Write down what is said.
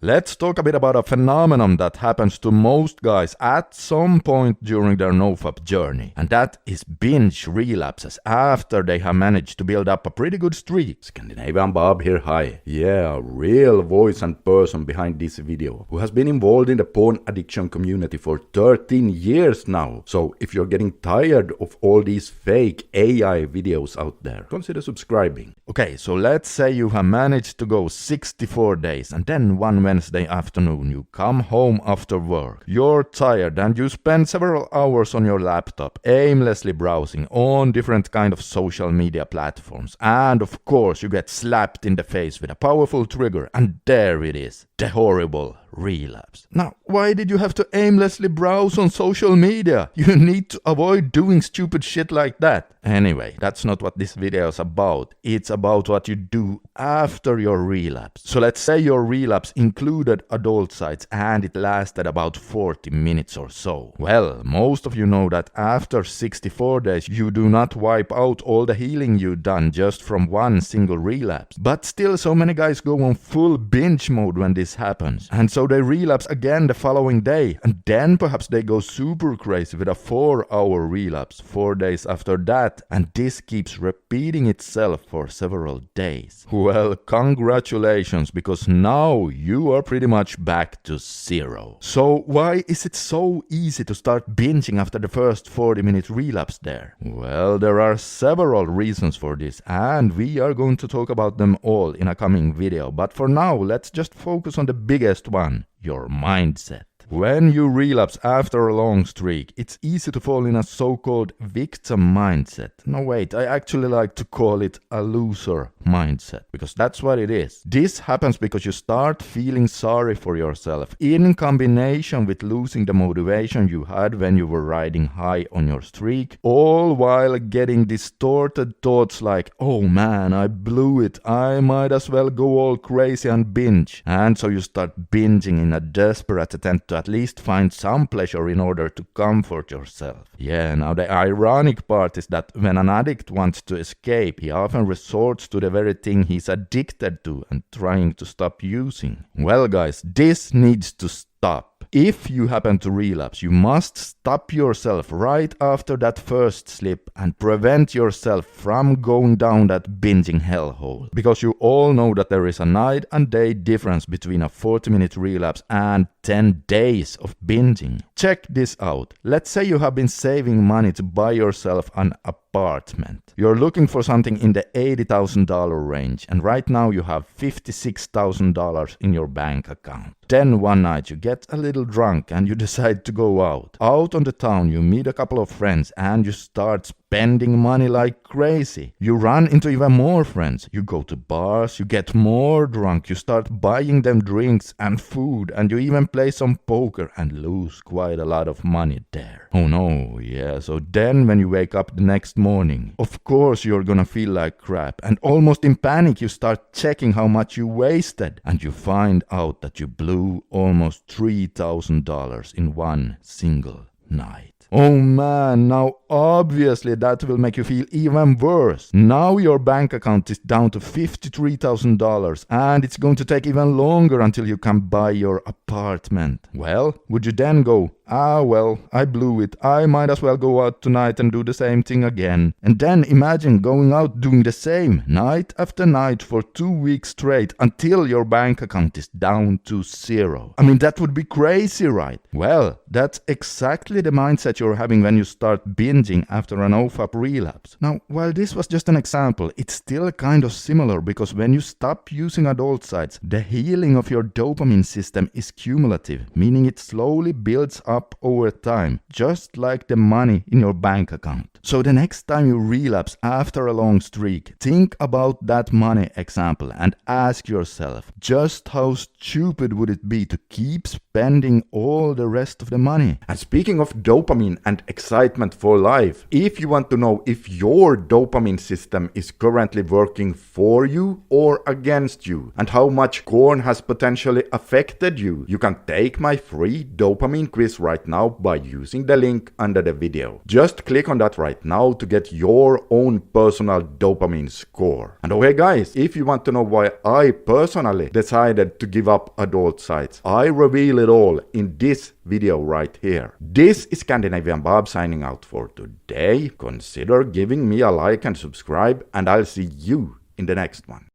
Let's talk a bit about a phenomenon that happens to most guys at some point during their NoFap journey, and that is binge relapses after they have managed to build up a pretty good streak. Scandinavian Bob here, hi. Yeah, real voice and person behind this video, who has been involved in the porn addiction community for 13 years now. So if you're getting tired of all these fake AI videos out there, consider subscribing. Okay, so let's say you have managed to go 64 days and then one Wednesday afternoon you come home after work. You're tired and you spend several hours on your laptop aimlessly browsing on different kind of social media platforms, and of course you get slapped in the face with a powerful trigger, and there it is, the horrible relapse. Now, why did you have to aimlessly browse on social media? You need to avoid doing stupid shit like that. Anyway, that's not what this video is about. It's about what you do after your relapse. So let's say your relapse included adult sites and it lasted about 40 minutes or so. Well, most of you know that after 64 days you do not wipe out all the healing you've done just from one single relapse. But still, so many guys go on full binge mode when this happens. And so they relapse again the following day, and then perhaps they go super crazy with a 4-hour relapse 4 days after that, and this keeps repeating itself for several days. Well, congratulations, because now you are pretty much back to zero. So why is it so easy to start binging after the first 40-minute relapse there? Well, there are several reasons for this, and we are going to talk about them all in a coming video, but for now let's just focus on the biggest one: your mindset. When you relapse after a long streak, it's easy to fall in a so-called victim mindset. No wait, I actually like to call it a loser mindset, because that's what it is. This happens because you start feeling sorry for yourself in combination with losing the motivation you had when you were riding high on your streak, all while getting distorted thoughts like, oh man, I blew it, I might as well go all crazy and binge. And so you start binging in a desperate attempt to at least find some pleasure in order to comfort yourself. Yeah, now the ironic part is that when an addict wants to escape, he often resorts to the very thing he's addicted to and trying to stop using. Well guys, this needs to stop. If you happen to relapse, you must stop yourself right after that first slip and prevent yourself from going down that binging hellhole. Because you all know that there is a night and day difference between a 40-minute relapse and 10 days of binging. Check this out. Let's say you have been saving money to buy yourself an apartment. You're looking for something in the $80,000 range, and right now you have $56,000 in your bank account. Then one night you get a little drunk and you decide to go out. Out on the town you meet a couple of friends and you start spending money like crazy. You run into even more friends. You go to bars, you get more drunk, you start buying them drinks and food, and you even play some poker and lose quite a lot of money there. Oh no, yeah, so then when you wake up the next morning, of course you're gonna feel like crap, and almost in panic you start checking how much you wasted, and you find out that you blew almost $3,000 in one single night. Oh man, now obviously that will make you feel even worse. Now your bank account is down to $53,000 and it's going to take even longer until you can buy your apartment. Well, would you then go, well, I blew it, I might as well go out tonight and do the same thing again? And then imagine going out doing the same night after night for 2 weeks straight until your bank account is down to zero. I mean, that would be crazy, right? Well, that's exactly the mindset you're having when you start binging after an NoFap relapse. Now, while this was just an example, it's still kind of similar, because when you stop using adult sites, the healing of your dopamine system is cumulative, meaning it slowly builds up over time, just like the money in your bank account. So the next time you relapse after a long streak, think about that money example and ask yourself, just how stupid would it be to keep spending all the rest of the money? And speaking of dopamine dopamine and excitement for life. If you want to know if your dopamine system is currently working for you or against you, and how much corn has potentially affected you, you can take my free dopamine quiz right now by using the link under the video. Just click on that right now to get your own personal dopamine score. And okay guys, if you want to know why I personally decided to give up adult sites, I reveal it all in this video right here. This is Scandinavian Bob signing out for today. Consider giving me a like and subscribe, and I'll see you in the next one.